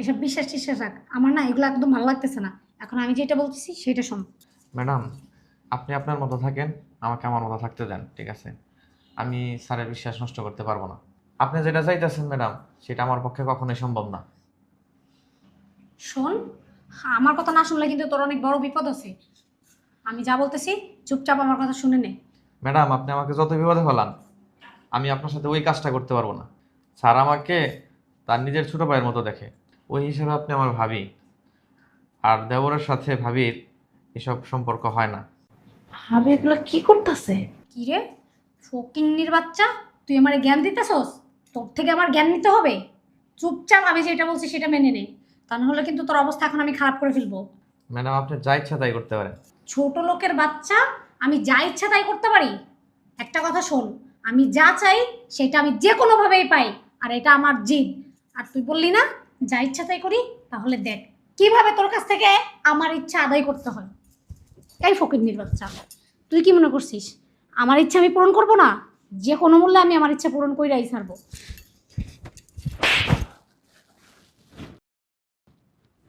এসব বিশ্বাস টিশ্বাস রাখ, আমার না এগুলো একদম ভালো লাগতেছে না। এখন আমি যেটা বলতেছি সেটা শোন। ম্যাডাম, আপনি আপনার মতো থাকেন, আমাকে আমার মতো থাকতে দেন, ঠিক আছে? আমি স্যারের বিশ্বাস নষ্ট করতে পারবো না। আপনি যেটা চাইতেছেন ম্যাডাম, সেটা আমার পক্ষে কখনোই সম্ভব না। শোন, আমার কথা না শুনলে কিন্তু তোর অনেক বড় বিপদ আছে। আমি যা বলতেছি চুপচাপ আমার কথা শুনে নে। ম্যাডাম, আপনি আমাকে যত বিপদে ফেলান, আমি আপনার সাথে ওই কাজটা করতে পারবো না। স্যার আমাকে তার নিজের ছোট ভাইয়ের মতো দেখে, ওই হিসেবে আপনি আমার ভাবি। আর দেবরের সাথে ভাবির এসব সম্পর্ক হয় না। ভাবি এগুলো কি করতেছে? কি রে ফকিন্নির বাচ্চা, তুই আমারে জ্ঞান দিতেছস? তোর থেকে আমার জ্ঞান নিতে হবে? চুপচাপ আমি যেটা বলছি সেটা মেনে নে, তা নাহলে কিন্তু তোর অবস্থা এখন আমি খারাপ করে ফেলবো। ম্যাডাম, আপনি যা ইচ্ছা তাই করতে পারেন। ছোট লোকের বাচ্চা, আমি যা ইচ্ছা তাই করতে পারি? একটা কথা শোন, আমি যা চাই সেটা আমি যে কোনোভাবেই পাই, আর এটা আমার জিদ। আর তুই বললি না যা ইচ্ছা তাই করি, তাহলে দেখ কিভাবে তোর কাছ থেকে আমার ইচ্ছা আদায় করতে হয়। এই ফকিন্নির বাচ্চা, তুই কি মনে করছিস আমার ইচ্ছা আমি পূরণ করব না? যে কোনো মূল্যে আমি আমার ইচ্ছা পূরণ কইরাই ছাড়বো।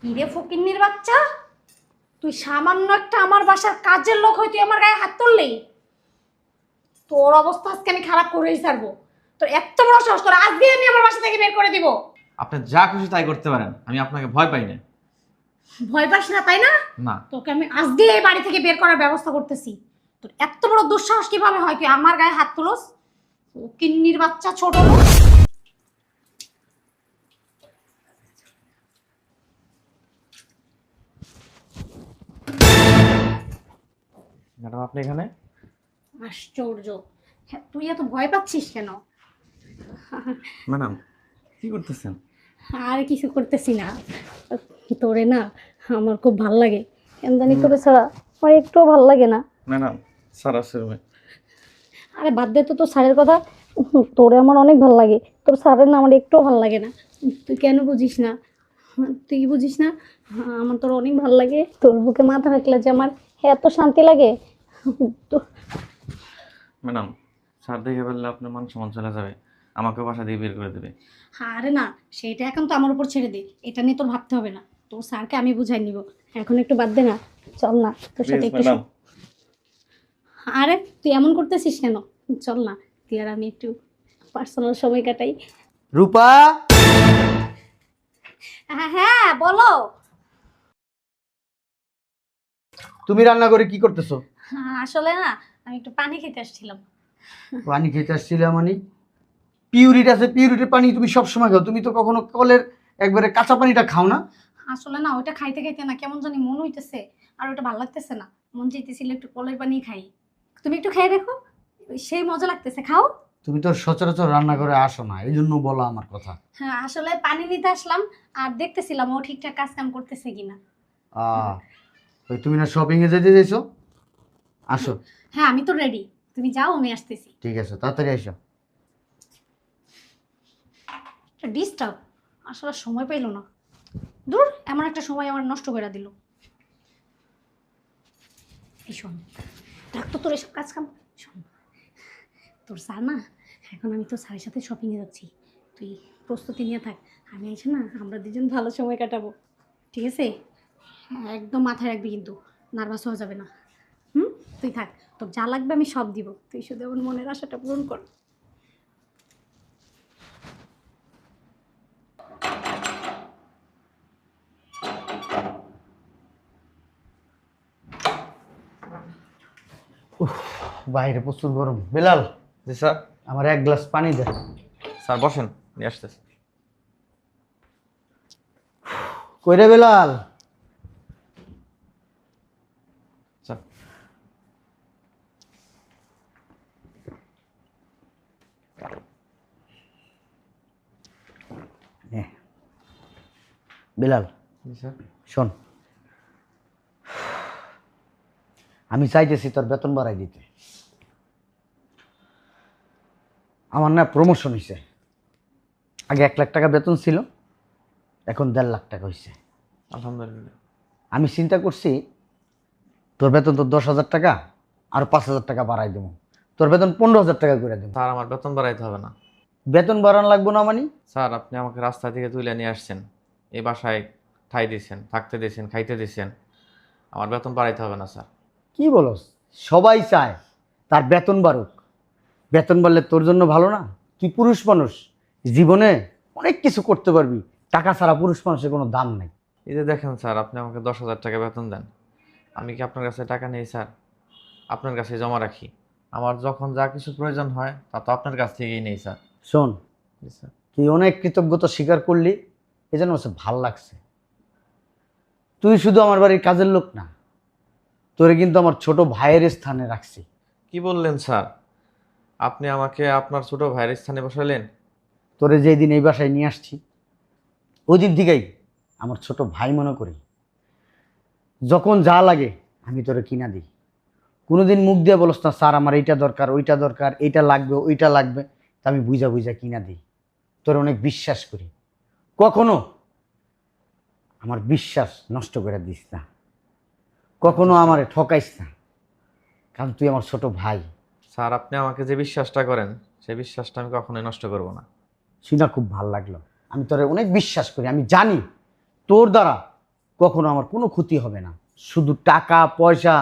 কি রে ফকিন্নির বাচ্চা, তুই সামান্য একটা আমার বাসার কাজের লোক হয়ে তুই আমার গায়ে হাত তুললি? তোর অবস্থা আজকে আমি খারাপ করেই ছাড়বো। তোর এত বড় সাহস, তোর আজকে আমি আমার বাসা থেকে বের করে দিব। আপনি যা খুশি তাই করতে পারেন, আমি আপনাকে ভয় পাই না। ভয় পাস না তাই না? না। তোকে আমি আজকে এই বাড়ি থেকে বের করার ব্যবস্থা করতেছি। তোর এত বড় দুঃসাহস কিভাবে হয় তুই আমার গায়ে হাত তুলস? ও কিন্নির বাচ্চা, ছোট লোক। ম্যাডাম, আপনি এখানে? আশ্চর্য, হ্যাঁ, তুই এত ভয় পাচ্ছিস কেন? ম্যাডাম, কি করতেছেন? আর কিছু করতেছি না, তোরে না আমার খুব ভাল লাগে। কেন জানি তোরে ছাড়া আমার একটুও ভাল লাগে না। ম্যাডাম, স্যার আছে রুমে। আরে বাদ দে তো তোর স্যারের কথা। তোরে আমার অনেক ভাল লাগে, তোর স্যারের না আমার একটুও ভাল লাগে না। তুই কেন বুঝিস না? তুই কি বুঝিস না? আমার তোর অনেক ভাল লাগে, তোর বুকে মাথা রাখলে যে আমার এত শান্তি লাগে। তো ম্যাডাম, স্যার দেখে ফেললে আপনার মান সম্মান চলে যাবে, আমাকে বাসা দিয়ে বের করে দেবে। আরে না, সেইটা এখন তো আমার উপর ছেড়ে দে, এটা নিয়ে তোর ভাবতে হবে না। তোর স্যারকে আমি বুঝাই নিব। এখন একটু বাদ দে না, চল না তোর সাথে প্লিজ একটু। ম্যাডাম। আরে তুই এমন করতেছিস কেন? চল না, তুই আর আমি একটু পার্সোনাল সময় কাটাই। রূপা, হ্যাঁ হ্যাঁ বলো। তুমি রান্না করে কি করতেছো? আসলে না আমি একটু পানি খেতে আসছিলাম। পানি খেতে আসছিলে মানে? পিউরিট আছে, পিউরিটের পানি তুমি সব সময় খাও, তুমি তো কখনো কলের একবারে কাঁচা পানিটা খাও না? আসলে না ওইটা খাইতে খাইতে না কেমন জানি মন হইতেছে, আর ওটা ভালো লাগতেছে না। মন চাইতেছিল একটু কলের পানি খাই। তুমি একটু খেয়ে দেখো, সেই মজা লাগতেছে, খাও। তুমি তো সচরাচর রান্না করে আসো না, এই জন্য বলো আমার কথা। হ্যাঁ আসলে পানি নিতে আসলাম, আর দেখতেছিলাম ও ঠিকঠাক কাজ কাম করতেছে কিনা। আহ ওই তুমি না শপিং এ যেতে চাইছো? আসো। হ্যাঁ আমি তো রেডি, তুমি যাও আমি আসতেছি। ঠিক আছে, তাড়াতাড়ি এসো। ডিস্টার্ব, আসলে সময় পেলো না। দূর, এমন একটা সময় আমার নষ্ট করে দিল। এই শোন, দেখ তো তোর এসব কাজ কাম। শোন, তোর স্যার না, এখন আমি তোর স্যারের সাথে শপিংয়ে যাচ্ছি। তুই প্রস্তুতি নিয়ে থাক, আমি এসে না আমরা দুজন ভালো সময় কাটাবো, ঠিক আছে? হ্যাঁ একদম মাথায় রাখবি কিন্তু, নার্ভাস হওয়া যাবে না। হুম, তুই থাক, তোর যা লাগবে আমি সব দিব, তুই শুধু আমার মনের আশাটা পূরণ কর। বাইরে প্রচুর গরম। বেলাল, জি স্যার। আমার এক গ্লাস পানি দে। স্যার বসেন, নিয়ে আসতেছি। কইরে বেলাল? স্যার। নে। বেলাল জি স্যার। শোন, আমি চাইতেছি তোর বেতন বাড়াই দিতে। আমার না প্রমোশন হয়েছে, আগে 1 লাখ টাকা বেতন ছিল, এখন 1.5 লাখ টাকা হয়েছে। আলহামদুলিল্লাহ। আমি চিন্তা করছি তোর বেতন তো 10,000 টাকা, আর 5,000 টাকা বাড়াই দেবো, তোর বেতন 15,000 টাকা করে দেবো। স্যার, আমার বেতন বাড়াইতে হবে না। বেতন বাড়ানো লাগবো না মানে? স্যার, আপনি আমাকে রাস্তা থেকে তুলে নিয়ে আসছেন, এই বাসায় ঠাই দিয়েছেন, থাকতে দিয়েছেন, খাইতে দিয়েছেন, আমার বেতন বাড়াইতে হবে না স্যার। কি বলস? সবাই চায় তার বেতন বাড়ুক। বেতন বাড়লে তোর জন্য ভালো না? তুই পুরুষ মানুষ, জীবনে অনেক কিছু করতে পারবি। টাকা ছাড়া পুরুষ মানুষের কোনো দাম নেই। এই যে দেখেন স্যার, আপনি আমাকে 10,000 টাকা বেতন দেন, আমি কি আপনার কাছে টাকা নেই স্যার? আপনার কাছে জমা রাখি। আমার যখন যা কিছু প্রয়োজন হয় তা তো আপনার কাছ থেকেই নেই স্যার। শোন, জি স্যার। তুই অনেক কৃতজ্ঞতা স্বীকার করলি, এই জন্য আমার ভাল লাগছে। তুই শুধু আমার বাড়ির কাজের লোক না, তোরে কিন্তু আমার ছোট ভাইয়ের স্থানে রাখছি। কি বললেন স্যার? আপনি আমাকে আপনার ছোট ভাইয়ের স্থানে বসালেন? তোরে যেই দিন এই বাসায় নিয়ে আসছি, ওই দিন থেকেই আমার ছোট ভাই মনে করি। যখন যা লাগে আমি তোরে কিনা দিই। কোনোদিন মুখ দিয়ে বলস না স্যার আমার এইটা দরকার, ওইটা দরকার, এইটা লাগবে, ওইটা লাগবে, তা আমি বুঝা বুঝা কিনা দিই। তোর অনেক বিশ্বাস করি, কখনো আমার বিশ্বাস নষ্ট করে দিস না, কখনো আমারে ঠকাইস না, কারণ তুই আমার ছোট ভাই। স্যার, আপনি আমাকে যে বিশ্বাসটা করেন সেই বিশ্বাসটা আমি কখনোই নষ্ট করব না। শুনে খুব ভালো লাগলো। আমি তোরে অনেক বিশ্বাস করি, আমি জানি তোর দ্বারা কখনো আমার কোনো ক্ষতি হবে না। শুধু টাকা পয়সা,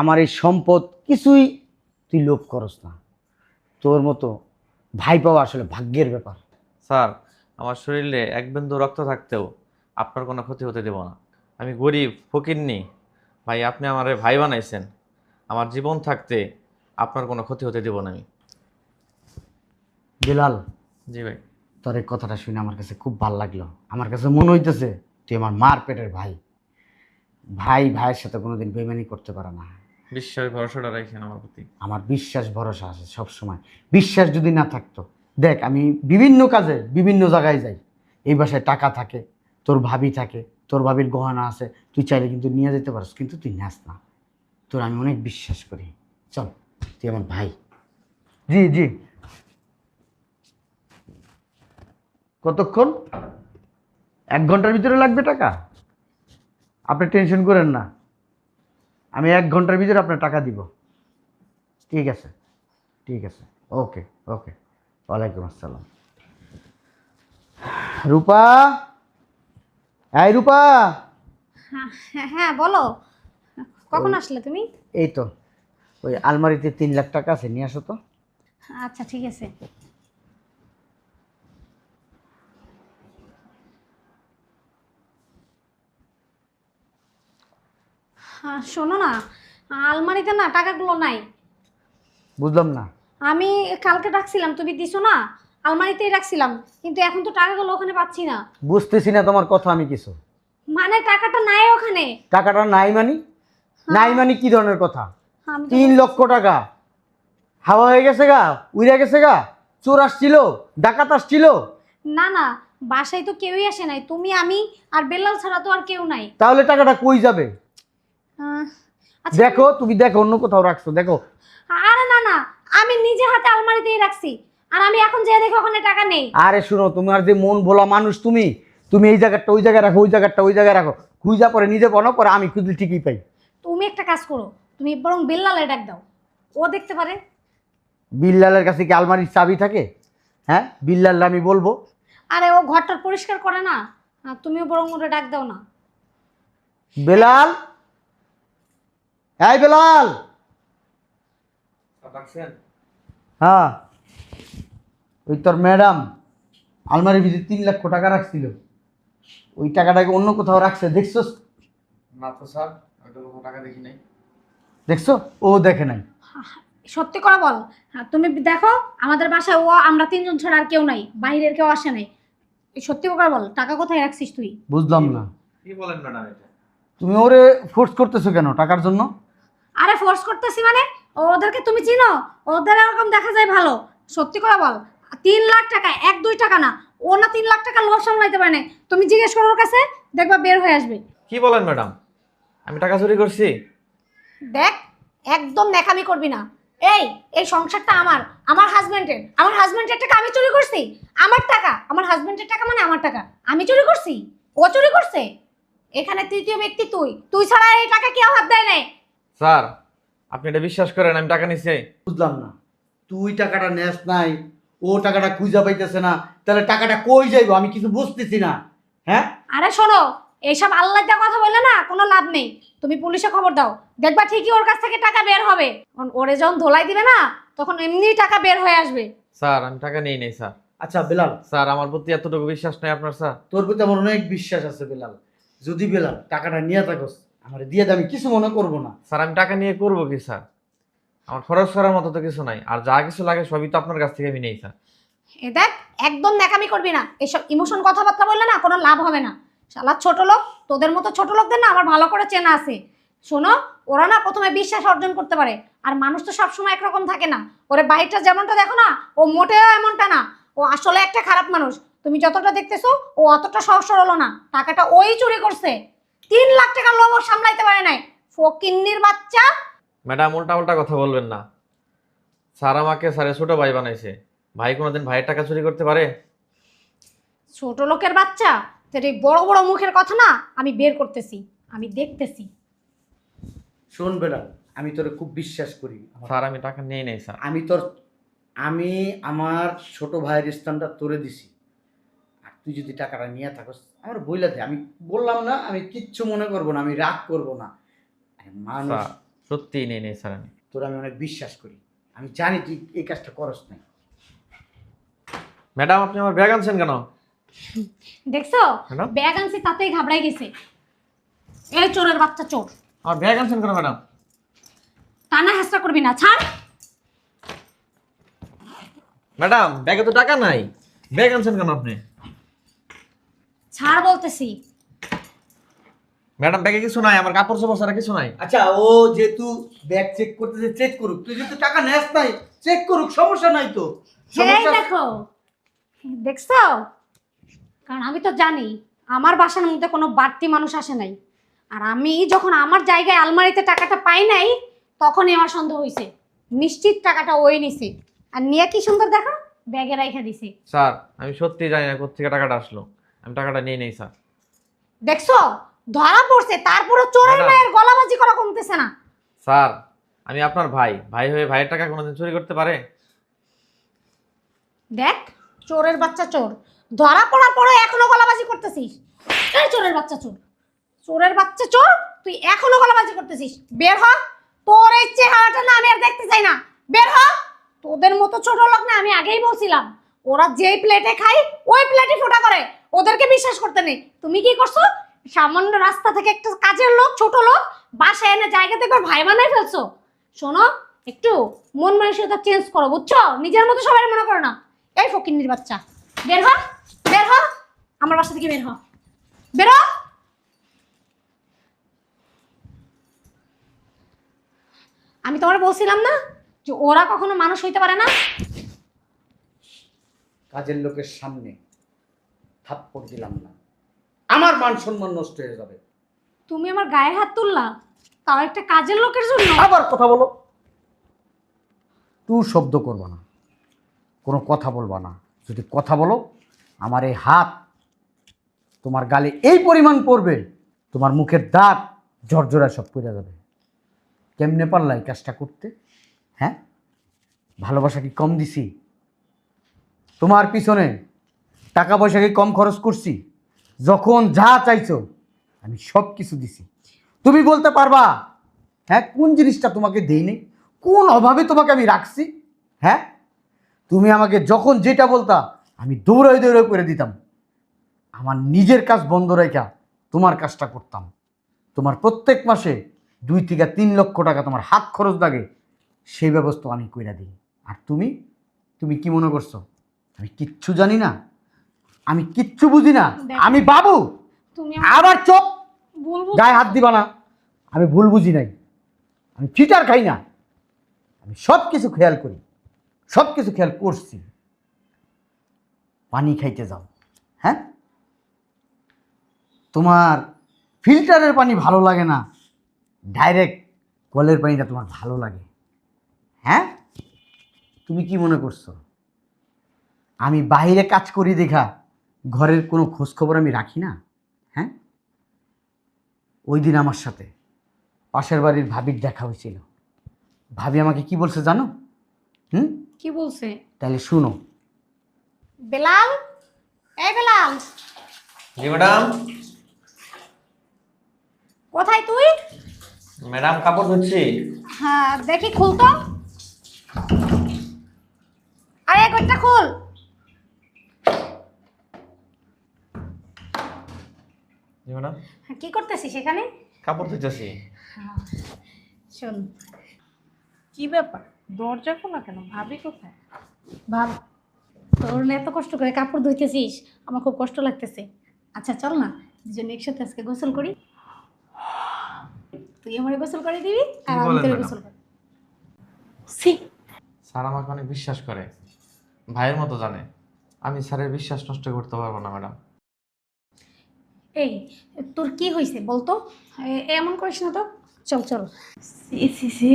আমার এই সম্পদ কিছুই তুই লোভ করস না। তোর মতো ভাই পাওয়া আসলে ভাগ্যের ব্যাপার। স্যার, আমার শরীরে এক বিন্দু রক্ত থাকতেও আপনার কোনো ক্ষতি হতে দেব না। আমি গরিব ফকিরনি ভাই, আপনি আমারে ভাই বানাইছেন, আমার জীবন থাকতে আপনার কোনো ক্ষতি হতে দেব না আমি। বিলাল, জি ভাই। তোর এই কথাটা শুনে আমার কাছে খুব ভালো লাগলো। আমার কাছে মনে হইতেছে তুই আমার মার পেটের ভাই। ভাই ভাইয়ের সাথে কোনোদিন বেইমানি করতে পারে না। বিশ্বাস ভরসাটা রাখেন আমার প্রতি। আমার বিশ্বাস ভরসা আছে সব সময়। বিশ্বাস যদি না থাকতো, দেখ আমি বিভিন্ন কাজে বিভিন্ন জায়গায় যাই, এই বাসায় টাকা থাকে, তোর ভাবি থাকে, তোর ভাবির গহনা আছে, তুই চাইলে কিন্তু নিয়ে যেতে পারিস, কিন্তু তুই নেস না। তোর আমি অনেক বিশ্বাস করি। চল, তুই আমার ভাই। জি জি। কতক্ষণ? 1 ঘন্টার ভিতরে লাগবে টাকা? আপনি টেনশন করেন না, আমি 1 ঘন্টার ভিতরে আপনার টাকা দিব। ঠিক আছে, ঠিক আছে, ওকে ওকে। ওয়ালাইকুম আসসালাম। রূপা, এই রূপা। হ্যাঁ হ্যাঁ বলো, কখন আসলে তুমি? এই তো ওই আলমারিতে 3 লাখ টাকা আছে, নিয়ে আসো তো। আচ্ছা ঠিক আছে। শোনো না, আলমারিতে না টাকাগুলো নাই। বুঝলাম না। আমি কালকে রাখছিলাম, তুমি দিছো না, আলমারিতেই রাখছিলাম, কিন্তু এখন তো টাকাগুলো ওখানে পাচ্ছি না। বুঝতেছি না তোমার কথা আমি কিছু। মানে টাকাটা নাই ওখানে। টাকাটা নাই মানি? নাই মানি কি ধরনের কথা? আমি তো 3 লক্ষ টাকা হাওয়া হয়ে গেছে গা, উড়ে গেছে গা। চোর আসছিল, ডাকাত আসছিল। না না, বাসায় তো কেউই আসে নাই, তুমি আমি আর বেল্লাল ছাড়া তো আর কেউ নাই। তাহলে টাকাটা কই যাবে? আচ্ছা দেখো, তুমি দেখো অন্য কোথাও রাখছো, দেখো। আরে না না, আমি নিজে হাতে আলমারিতেই রাখছি, আর আমি এখন যে দেখি ওখানে টাকা নেই। আরে শুনো, তোমার যে মন ভোলা মানুষ, তুমি তুমি এই জায়গাটা ওই জায়গায় রাখো, ওই জায়গাটা ওই জায়গায় রাখো, খুঁজা পরে নিজে বনো, পরে আমি খুঁজলে ঠিকই পাই। তুমি একটা কাজ করো, তুমি বরং বেল্লালে ডাক দাও, ও দেখতে পারে। বিল্লালের কাছে কি আলমারির চাবি থাকে? হ্যাঁ, বিল্লাল আমি বলবো। আরে ও ঘরটা পরিষ্কার করে না, তুমিও বরং ওটা ডাক দাও না। বেলাল, এই বেলাল। হ্যাঁ, ওই তোর ম্যাডাম আলমারির ভিতরে 3 লক্ষ টাকা রাখছিল, ওই টাকাটাকে অন্য কোথাও রাখছে, দেখছো? না তো স্যার, আমি তো কোনো টাকা দেখি নাই। দেখছো? ও দেখে নাই। সত্যি করে বল, তুমি দেখো আমাদের বাসায় ও আমরা 3 জন ছাড়া আর কেউ নাই, বাইরের কেউ আসে নাই। সত্যি করে বল, টাকা কোথায় রাখছিস তুই? বুঝলাম না, কি বলেন ম্যাডাম এটা? তুমি ওরে ফোর্স করতেছো কেন টাকার জন্য? আরে ফোর্স করতেছি মানে, ওদেরকে তুমি চিনো? ওদের এরকম দেখা যায় ভালো। সত্যি করে বল, 3 লাখ টাকা, 1-2 টাকা না, ও না 3 লাখ টাকা লোভ সামলাইতে পারে না। তুমি জিজ্ঞেস করো ওর কাছে, দেখবা বের হয়ে আসবে। কি বলেন ম্যাডাম? আমি টাকা চুরি করছি? দেখ, একদম নেকামি করবি না। এই সংসারটা আমার, আমার হাজবেন্ডের টাকা আমি চুরি করছি? আমার টাকা, আমার হাজবেন্ডের টাকা মানে আমার টাকা, আমি চুরি করছি? ও চুরি করছে? এখানে তৃতীয় ব্যক্তি তুই ছাড়া এই টাকা কেউ হাত দেয় না। স্যার, আপনি এটা বিশ্বাস করেন আমি টাকা নিছি? বুঝলাম না, তুই টাকাটা নেস নাই, ও টাকাটা খুঁজা পাইতেছে না, তাহলে টাকাটা কই যাইবো আমি কিছু বুঝতেছি না। হ্যাঁ? আরে শোনো, এইসব আল্লাহ দেওয়া কথা বললে না কোনো লাভ নেই। তুমি পুলিশে খবর দাও, দেখবা ঠিকই ওর কাছ থেকে টাকা বের হবে। ওরে যখন ধোলাই দিবে না, তখন এমনি টাকা বের হয়ে আসবে। স্যার আমি টাকা নেই নেই স্যার। আচ্ছা বেলাল, স্যার আমার প্রতি এতটুকু বিশ্বাস নেই আপনার স্যার। তোর প্রতি আমার অনেক বিশ্বাস আছে বেলাল। যদি বেলাল টাকাটা নিয়ে থাকস, আমার দিয়ে দে, আমি কিছু মনে করবো না। স্যার আমি টাকা নিয়ে করবো কি স্যার? আমার খরচ করার মতো তো কিছু নাই, আর যা কিছু লাগে সবই তো আপনার কাছ থেকে আমি নেই স্যার। এ দেখ, একদম ন্যাকামি করবি না। এসব ইমোশন কথাবার্তা বললে না কোনো লাভ হবে না। শালা ছোট লোক, তোদের মতো ছোট লোকদের না আমার ভালো করে চেনা আছে। শোনো, ওরা না প্রথমে বিশ্বাস অর্জন করতে পারে, আর মানুষ তো সবসময় একরকম থাকে না। ওরে বাহিরটা যেমনটা দেখো না, ও মোটেও এমনটা না। ও আসলে একটা খারাপ মানুষ। তুমি যতটা দেখতেছো, ও অতটা সহজ সরল না। টাকাটা ওই চুরি করছে। 3 লাখ টাকার লোভ ও সামলাইতে পারে নাই। ফকিন্নির বাচ্চা। ম্যাডাম উল্টা উল্টা কথা বলবেন না। স্যার আমাকে স্যারের ছোট ভাই বানাইছে। ভাই কোনোদিন ভাইয়ের টাকা চুরি করতে পারে? ছোট লোকের বাচ্চা, তোর এই বড় বড় মুখের কথা না আমি বের করতেছি, আমি দেখতেছি। শোন বেলাল, আমি তোরে খুব বিশ্বাস করি। স্যার আমি টাকা নেই নেই স্যার। আমি আমার ছোট ভাইয়ের স্থানটা তোরে দিছি, আর তুই যদি টাকাটা নিয়ে থাকস আমার বইলা দে। আমি বললাম না, আমি কিচ্ছু মনে করব না, আমি রাগ করব না। আরে মানুষ, স্যার সত্যিই নেই নেই স্যার আমি। তোর আমি অনেক বিশ্বাস করি। আমি জানি তুই এই কাজটা করস না। ম্যাডাম আপনি আমার ব্যাগ আনছেন কেন? দেখছো, ম্যাডাম? ব্যাগ আনছি তাতেই ঘাবড়াই গেছে। এই চোরের বাচ্চা চোর। আমার ব্যাগ আনছেন কেন ম্যাডাম? টানা হেসরা করবি না, ছাড়। ম্যাডাম ব্যাগে তো টাকা নাই, ব্যাগ আনছেন কেন আপনি? ছাড় বলতেছি। ম্যাডাম ব্যাগে কিছু নাই, আমার কাপড় চোপড় ছাড়া কিছু নাই। আচ্ছা, ও যেহেতু ব্যাগ চেক করতেছে, চেক করুক। তুই যেহেতু টাকা নেস নাই, চেক করুক, সমস্যা নাই তো। এই সমস্যা দেখো, দেখছো, কারণ আমি তো জানি আমার বাসার মধ্যে কোনো বাড়তি মানুষ আসে নাই। আর আমি যখন আমার জায়গায় আলমারিতে টাকাটা পাই নাই, তখনই আমার সন্দেহ হয়েছে। নিশ্চিত টাকাটা ওই নিছে। আর নিয়ে কি সুন্দর দেখো, ব্যাগে রাইখা দিছে। স্যার আমি সত্যি জানি না কোত্থেকে টাকাটা আসলো, আমি টাকাটা নিয়ে নেই স্যার। দেখছো, ধরা পড়ছে, তারপরে চোরের ম্যাডাম। মায়ের গলাবাজি করা কমতেছে না। স্যার আমি আপনার ভাই, ভাই হয়ে ভাইয়ের টাকা কোনোদিন চুরি করতে পারে? দেখ, চোরের বাচ্চা চোর, ধরা পড়ার পরে এখনো গলাবাজি করতেছিস। এই চোরের বাচ্চা চোর, চোরের বাচ্চা চোর, তুই এখনো গলাবাজি করতেছিস। বের হ, তোর এই চেহারাটা না আমি আর দেখতে চাই না। বের হ। তোদের মতো ছোট লোক না, আমি আগেই বলছিলাম, ওরা যেই প্লেটে খায় ওই প্লেটে ফোঁটা করে। ওদেরকে বিশ্বাস করতে নেই। তুমি কি করছো? সামান্য রাস্তা থেকে একটা কাজের লোক, ছোট লোক, বাসায় এনে জায়গা থেকে ওর ভাই বানাই ফেলছো। শোনো, একটু মন মানসিকতা চেঞ্জ করো, বুঝছো? নিজের মতো সবাই মনে করো না। এই ফকিন্নির বাচ্চা, বের হ, বের হ, আমার বাসা থেকে বের হ, বের হ। আমি তোমার বলছিলাম না যে ওরা কখনো মানুষ হইতে পারে না। কাজের লোকের সামনে থাপ্পড় দিলাম না, আমার মান সম্মান নষ্ট হয়ে যাবে। তুমি আমার গায়ে হাত তুললা, তাও একটা কাজের লোকের জন্য। আবার কথা বলো, তুই শব্দ করবো না, কোনো কথা বলবা না। যদি কথা বলো, আমার এই হাত তোমার গালে এই পরিমাণ পড়বে, তোমার মুখের দাঁত ঝরঝরা সব পড়ে যাবে। কেমনে পারলা এই কাজটা করতে? হ্যাঁ, ভালোবাসা কি কম দিছি? তোমার পিছনে টাকা পয়সা কি কম খরচ করছি? যখন যা চাইছো আমি সব কিছু দিছি। তুমি বলতে পারবা হ্যাঁ কোন জিনিসটা তোমাকে দেইনি, কোন অভাবে তোমাকে আমি রাখছি? হ্যাঁ, তুমি আমাকে যখন যেটা বলতা আমি দৌড়াই দৌড়াই করে দিতাম। আমার নিজের কাজ বন্ধ রেখা তোমার কাজটা করতাম। তোমার প্রত্যেক মাসে 2 থেকে 3 লক্ষ টাকা তোমার হাত খরচ লাগে, সেই ব্যবস্থা আমি কইরা দিই। আর তুমি তুমি কি মনে করছো আমি কিচ্ছু জানি না? আমি কিচ্ছু বুঝি না? আমি বাবু? তুমি আবার চোখ বলবো গায়ে হাত দিবা না। আমি ভুল বুঝি নাই, আমি ফিটার খাই না, আমি সব কিছু খেয়াল করি, সব কিছু খেয়াল করছি। পানি খাইতে যাও, হ্যাঁ, তোমার ফিল্টারের পানি ভালো লাগে না, ডাইরেক্ট কলের পানিটা তোমার ভালো লাগে। হ্যাঁ, তুমি কি মনে করছো আমি বাইরে কাজ করি দেখা ঘরের কোনো খোঁজখবর আমি রাখি না? হ্যাঁ, ওই দিন আমার সাথে পাশের বাড়ির ভাবির দেখা হয়েছিল। ভাবি আমাকে কি বলছে জানো? কি বলছে? তাহলে শুনো। বেলাল, এই বেলাল, জি ম্যাডাম। কোথায় তুই? ম্যাডাম কাপড় ধুচ্ছি। হ্যাঁ দেখি খুল তো। আরে গেটটা খুল। জি ম্যাডাম। হ্যাঁ, কি করতেছিস সেখানে? কাপড় ধুইতেছি। শোন কি ব্যাপার, দরজা খোলা কেন? ভাবি কোথায়? ভাব, তোর না এত কষ্ট করে কাপড় ধুইতেছিস, আমার খুব কষ্ট লাগতেছে। আচ্ছা চল না দুজন একসাথে আজকে গোসল করি। তুই আমারে গোসল করে দিবি আর আমি বলেন তোরে ম্যাডাম? গোসল করব। সি, স্যার আমাকে অনেক বিশ্বাস করে, ভাইয়ের মতো জানে। আমি স্যারের বিশ্বাস নষ্ট করতে পারবো না ম্যাডাম। এই তোর কি হয়েছে বলতো? এমন করিস না তো। চল চল। সি সি সি,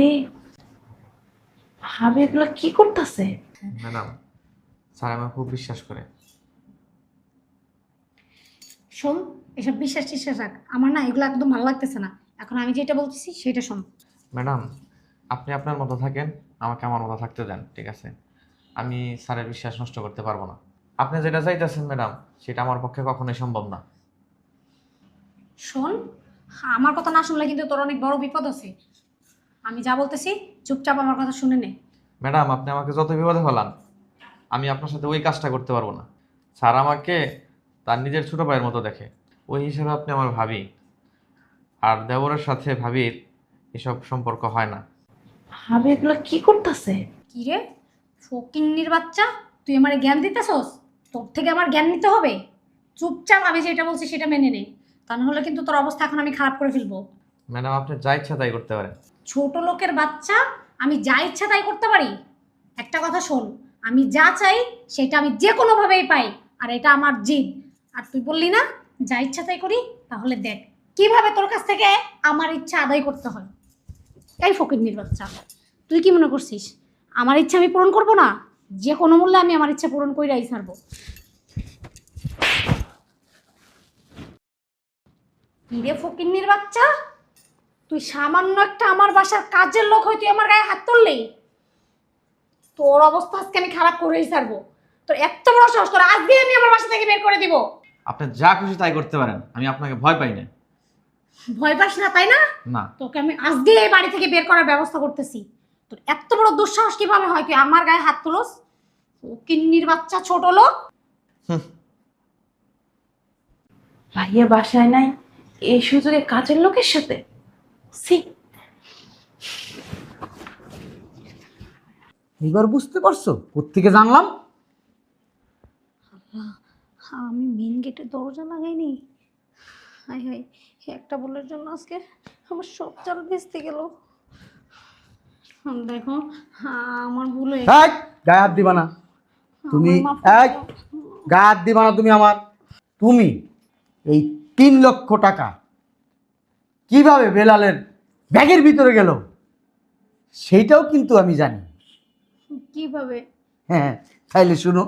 ভাবি এগুলো কি করতেছে? ম্যাডাম, স্যার আমাকে খুব বিশ্বাস করে। শোন, এসব বিশ্বাস টিশ্বাস রাখ, আমার না এগুলো একদম ভালো লাগতেছে না। এখন আমি যেটা বলতেছি সেটা শোন। ম্যাডাম, আপনি আপনার মতো থাকেন, আমাকে আমার মতো থাকতে দেন, ঠিক আছে? আমি স্যারের বিশ্বাস নষ্ট করতে পারবো না। আপনি যেটা চাইতেছেন ম্যাডাম, সেটা আমার পক্ষে কখনোই সম্ভব না। শোন, আমার কথা না শুনলে কিন্তু তোর অনেক বড় বিপদ আছে। আমি যা বলতেছি চুপচাপ আমার কথা শুনে নে। ম্যাডাম, আপনি আমাকে যত বিপদে ফেলান, আমি আপনার সাথে ওই কাজটা করতে পারবো না। স্যার আমাকে তার নিজের ছোট ভাইয়ের মতো দেখে, ওই হিসেবে আপনি আমার ভাবি। আর দেবরের সাথে ভাবির এসব সম্পর্ক হয় না। ভাবি এগুলো কি করতেছে? কি রে ফকিন্নির বাচ্চা, তুই আমারে জ্ঞান দিতেছস? তোর থেকে আমার জ্ঞান নিতে হবে? চুপচাপ আমি যেটা বলছি সেটা মেনে নে, তা নাহলে কিন্তু তোর অবস্থা এখন আমি খারাপ করে ফেলবো। ম্যাডাম, আপনি যা ইচ্ছা তাই করতে পারেন। ছোট লোকের বাচ্চা, আমি যা ইচ্ছা তাই করতে পারি? একটা কথা শোন, আমি যা চাই সেটা আমি যে কোনোভাবেই পাই, আর এটা আমার জিদ। আর তুই বললি না যা ইচ্ছা তাই করি, তাহলে দেখ কিভাবে তোর কাছ থেকে আমার ইচ্ছা আদায় করতে হয়। এই ফকিন্নির বাচ্চা, তুই কি মনে করছিস আমার ইচ্ছা আমি পূরণ করব না? যে কোনো মূল্যে আমি আমার ইচ্ছা পূরণ কইরাই ছাড়বো। কি রে ফকিন্নির বাচ্চা, তুই সামান্য একটা আমার বাসার কাজের লোক হয়ে তুই আমার গায়ে হাত তুললি? তোর অবস্থা আজকে আমি খারাপ করেই ছাড়বো। তোর এত বড় সাহস, তোর আজকে আমি আমার বাসা থেকে বের করে দিব। আপনি যা খুশি তাই করতে পারেন, আমি আপনাকে ভয় পাই না। ভয় পাস না তাই না? না। তোকে আমি আজকে এই বাড়ি থেকে বের করার ব্যবস্থা করতেছি। তোর এত বড় দুঃসাহস কিভাবে হয় তুই আমার গায়ে হাত তুলস? ও কিন্নির বাচ্চা, ছোট লোক। ভাইয়া বাসায় নাই, এই সুযোগে কাজের লোকের সাথে? সি, এবার বুঝতে পারছো কোত্থেকে জানলাম? আমি মেন গেটে দরজা লাগাইনি। হাই হাই, একটা বলের জন্য আজকে আমার সব চাল ভেস্তে গেল। দেখো, আমার ভুল হয়ে গেছে। এই, গায়ে হাত দিবা না তুমি। আমার মাফ করে এই, দাও। গায়ে হাত দিবা না তুমি আমার। তুমি এই 3 লক্ষ টাকা কিভাবে বেলালের ব্যাগের ভিতরে গেল সেইটাও কিন্তু আমি জানি। কিভাবে? হ্যাঁ, তাইলে শুনো।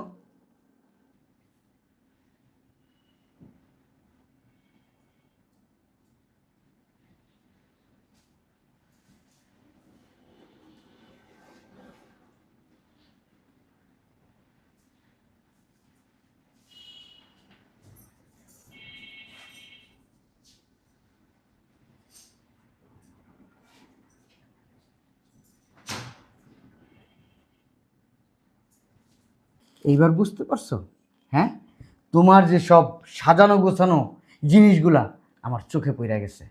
এইবার বুঝতে পারছো? হ্যাঁ, তোমার যে সব সাজানো গোছানো জিনিসগুলা আমার চোখে পড়ে গেছে।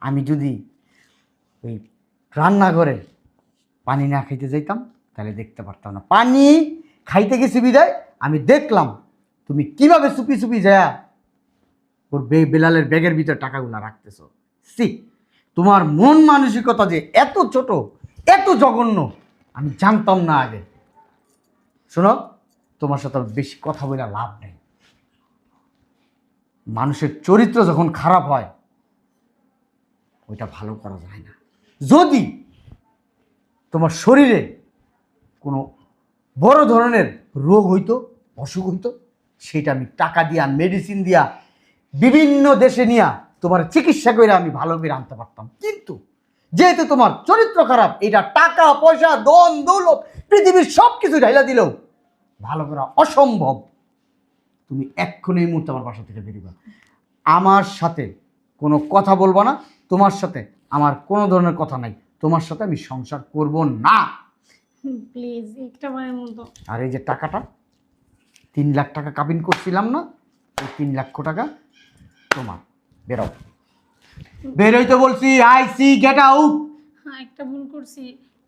আমি যদি ওই রান্নাঘরে পানি না খাইতে যাইতাম তাহলে দেখতে পারতাম না। পানি খাইতে গেছি বিদায় আমি দেখলাম তুমি কিভাবে চুপি চুপি যায় ওর বেলালের ব্যাগের ভিতরে টাকাগুলা রাখতেছো। সি, তোমার মন মানসিকতা যে এত ছোট, এত জঘন্য আমি জানতাম না আগে। শোনো, তোমার সাথে আর বেশি কথা বলে লাভ নেই। মানুষের চরিত্র যখন খারাপ হয় ওইটা ভালো করা যায় না। যদি তোমার শরীরে কোনো বড় ধরনের রোগ হইতো, অসুখ হইতো, সেটা আমি টাকা দিয়া, মেডিসিন দিয়া, বিভিন্ন দেশে নিয়া তোমার চিকিৎসা করে আমি ভালো করে আনতে পারতাম। কিন্তু যেহেতু তোমার চরিত্র খারাপ, এটা টাকা পয়সা ধন দৌলত পৃথিবীর সব কিছু ঢাইলা দিলেও ভালো করা অসম্ভব। তুমি এক্ষুনি এই মুহূর্তে আমার বাসা থেকে বেরিবা। আমার সাথে কোনো কথা বলবো না, তোমার সাথে আমার কোনো ধরনের কথা নাই, তোমার সাথে আমি সংসার করব না। প্লিজ একটা বারের মতো। আর এই যে টাকাটা 3 লাখ টাকা কাবিন করছিলাম না, এই 3 লক্ষ টাকা তোমার। বেরো, বেরোইতে বলছি, আই সি গেট আউট। হ্যাঁ একটা ভুল করছি।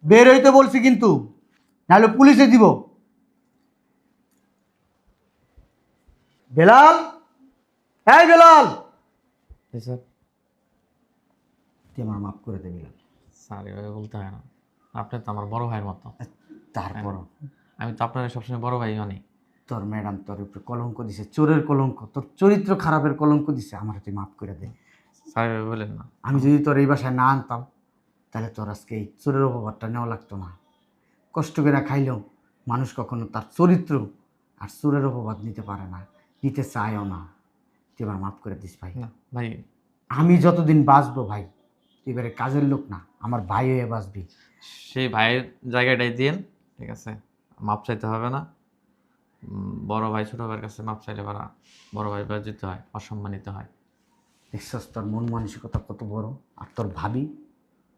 বেরোইতে বলছি কিন্তু, নাহলে পুলিশে দিব। বেলাল, এই বেলাল, জি স্যার। তুই আমার মাফ করে দে বেলাল। স্যার এভাবে বলতে হয় না, আপনি তো আমার বড় ভাইয়ের মতো। তারপরও আমি তো আপনার সবসময় বড় ভাই মানি। তোর ম্যাডাম তোর উপরে কলঙ্ক দিছে, চোরের কলঙ্ক, তোর চরিত্র খারাপের কলঙ্ক দিছে, আমার তুই মাফ করে দে। স্যার এভাবে বলেন না। আমি যদি তোর এই বাসায় না আনতাম, তাহলে তোর আজকে এই চোরের অপবাদটা নেওয়া লাগতো না। কষ্ট করে খাইলেও মানুষ কখনো তার চরিত্র আর চোরের অপবাদ নিতে পারে না, নিতে চায়ও না। তুই এবার মাফ করে দিস ভাই। না ভাই, আমি যতদিন বাঁচবো ভাই, তুই এবারে কাজের লোক না, আমার ভাই হয়ে বাঁচবি। সেই ভাইয়ের জায়গাটাই দিন, ঠিক আছে? মাপ চাইতে হবে না। বড় ভাই ছোট ভাইয়ের কাছে মাপ চাইলে বড় ভাই লজ্জিত হয়, অসম্মানিত হয়। দেখছস তোর মন মানসিকতা কত বড়। আর তোর ভাবি,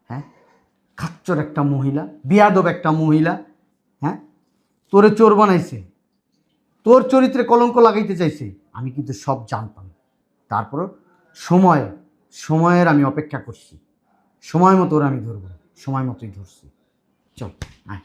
হ্যাঁ, খাচ্চর একটা মহিলা, বিয়াদব একটা মহিলা, হ্যাঁ, তোরে চোর বানাইছে, তোর চরিত্রে কলঙ্ক লাগাইতে চাইছে। আমি কিন্তু সব জানতাম, তারপর সময়ের আমি অপেক্ষা করছি, সময় মতো ওর আমি ধরবো, সময় মতোই ধরছি। চল আয়।